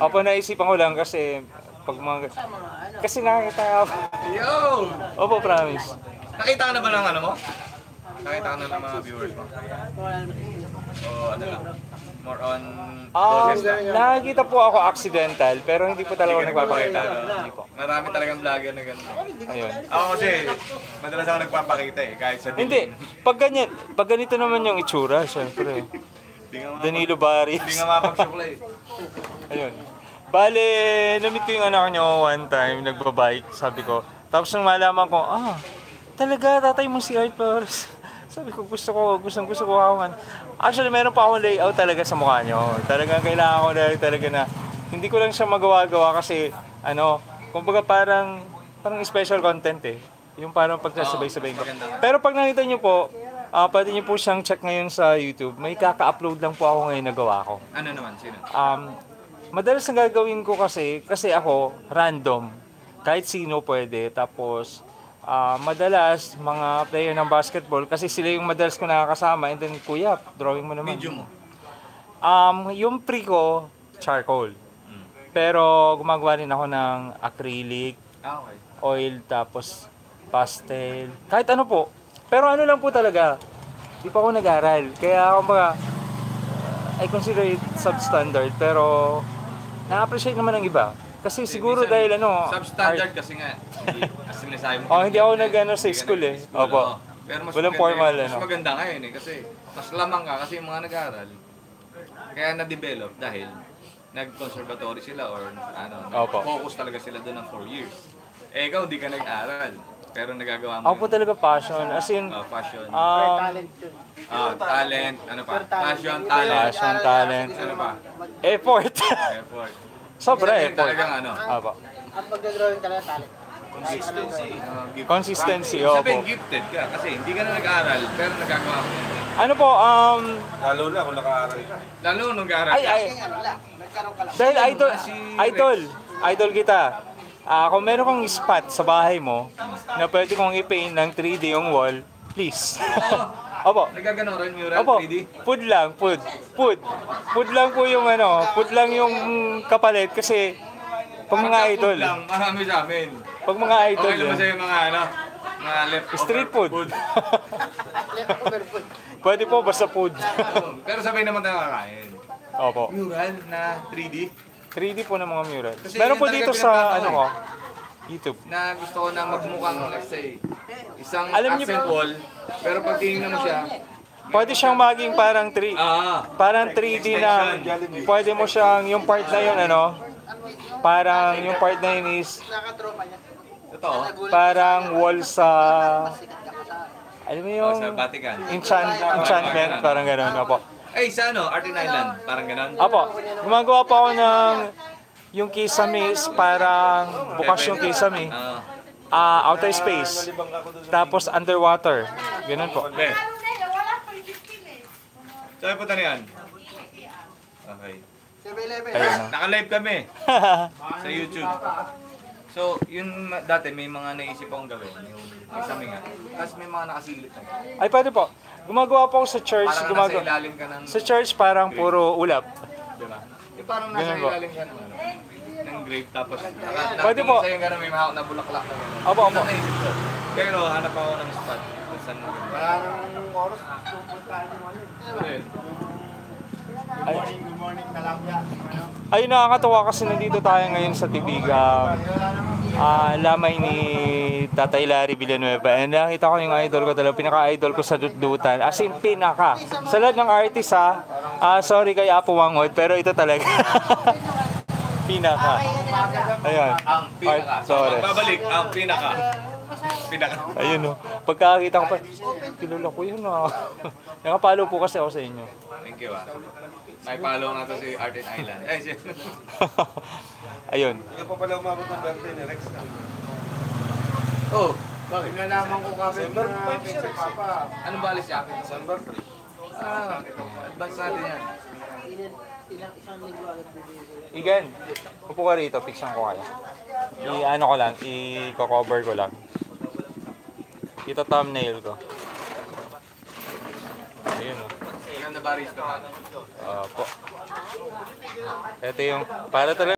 Opo, naisipan ko lang kasi pag mga... Kasi nakakita ako. Yo! Opo, promise. Nakita ka na ba ng ano mo? Nakita ka na ng mga viewers mo? O ano lang? More on boses lang. Nakakita po ako accidental, pero hindi po talaga ako nagpapakita. Hindi po. Marami talagang vlogger na gano'n. Ayun. Ako kasi, madalas ako nagpapakita eh, kahit sa Hindi, pag ganito naman yung itsura, syempre. Danilo Baris. Hindi nga mapagsuklay. Ayun. Bale, namit ko yung anak niyo one time, nagbabike, sabi ko. Tapos nung malaman ko, talaga, tatay mo si Art Flores. Sabi ko, gusto ko hawakan. Actually, meron pa akong layout talaga sa mukha niyo. Talagang kailangan ko talaga na, hindi ko lang siya magawa-gawa kasi, kumbaga parang special content eh. Yung parang pagsasabay-sabay ko. Pero pag nakita niyo po, pwede niyo po siyang check ngayon sa YouTube. May kaka-upload lang po ako ngayon na gawa ko. Ano naman? Sino? Madalas na gagawin ko kasi ako, random. Kahit sino pwede. Tapos, madalas, mga player ng basketball, kasi sila yung madalas ko nakakasama. And then, kuya, drawing mo naman. Medium mo? Yung pre ko, charcoal. Pero, gumagawa rin ako ng acrylic, Okay. oil, tapos pastel. Kahit ano po. Pero ano lang po talaga, di pa ako nag-aral. Kaya, kumbaga, I consider it substandard. Pero, na-appreciate naman ng iba. Kasi siguro dahil substandard kasi nga. Sinasabi mo. hindi ako nag-ano sa school eh. Opo. Pero mas Walang maganda, formal, mas maganda ngayon eh. Kasi mas lamang ka kasi yung mga nag-aaral. Kaya na-develop dahil nag-conservatory sila or focus talaga sila doon ng 4 years. Eh ikaw hindi ka nag-aaral. Pero nagagawa mo. Ako po talaga passion. As in, passion. Talent yun. Talent. Ano pa? Passion, talent. Passion, talent. Ano pa? Effort. Effort. Sobra Yun effort. talagang Opo. At magdadrawing ka lang talent. Consistency, opo. Sabihin gifted ka kasi hindi ka na nag-aaral pero nagagawa mo. Ano po, Lalo na kung naka-aaral ka. Lalo nung nag-aaral ka. Nagkaroon ka lang. dahil idol kita. Kung meron kang spot sa bahay mo na pwede kong i-paint ng 3D yung wall, please. Opo. Nagagano rin mural, Opo. 3D? Food lang. Food lang po yung food lang yung kapalit kasi pag mga idol. Food lang, marami sa amin. Pag mga idol. Okay naman sa'yo mga mga leftover Street food. Leftover food. Pwede po basta food. Pero sabay naman tayo kakain. Opo. Mural na 3D? 3D po ng mga mural. Kasi Meron po yan dito talaga sa ko, YouTube. Na gusto ko na magmukhang, let's say, isang Alam niyo accent wall, pero pag tinignan mo siya, Pwede siyang maging parang 3D na pwede mo siyang yung part na yun parang yung part na yun is Nakatropa niya. totoo, parang wall sa alam mo yung sa Vatican. enchantment parang gano'n po. Ay, sa Art in Island, parang ganon. Apo, gumagawa pa ako ng yung kisame is parang bukas yung kisame. Outer space. Tapos underwater. Ganun po. Be. Saan punta na yan? Okay. 7-Eleven. Ayun na. Naka-live kami sa YouTube. So, yun dati may mga naisip akong gawin. Yung isang nga. Tapos may mga nakasilip na. Ay, pwede po. Gumagawa pa ako sa church. Parang nasa ilalim ka ng... Sa church parang puro ulap. Diba? Yung parang nasa Ganun po. ilalim ka ng grape tapos Pwede po. sa'yo gano'n may mahawak na bulaklak na gano'n. Opo. Yun ang naisip ko. Pero hanap ako ng spot kung saan mo gano'n. Parang oras. Pupuntahan mo ano. Good morning, Talapia. Ayun, nakakatawa kasi nandito tayo ngayon sa Tibigang lamay ni Tatay Larry Villanueva. And nakita ko yung idol ko talaga, pinaka-idol ko sa dutdutan. As in, pinaka. Sa lahat ng artist sorry kay Apo Wangod, pero ito talaga. Pinaka. Ayan. Ang pinaka. Sorry. Magbabalik, ang pinaka. Pinaka. Ayun pagkakita ko pa, kilala ko yun Nakapalo po kasi ako sa inyo. Thank you May follow nga to si Art in Island. Ay, siya. Ayun. Hindi pa pala umabot ng birthday ni Rex. Oh, bakit? Nalaman ko kami December na 5 si Rex. Papa. Ano ba alis siya? December 3. Advance natin yan. Isang linggo agad bibigay. Igen, upo ka rito, fixan ko kayo. I-ano ko lang, i-cover ko lang. Ito thumbnail ko. Ayun Ilan na barista ka? po. Ito yung, para talaga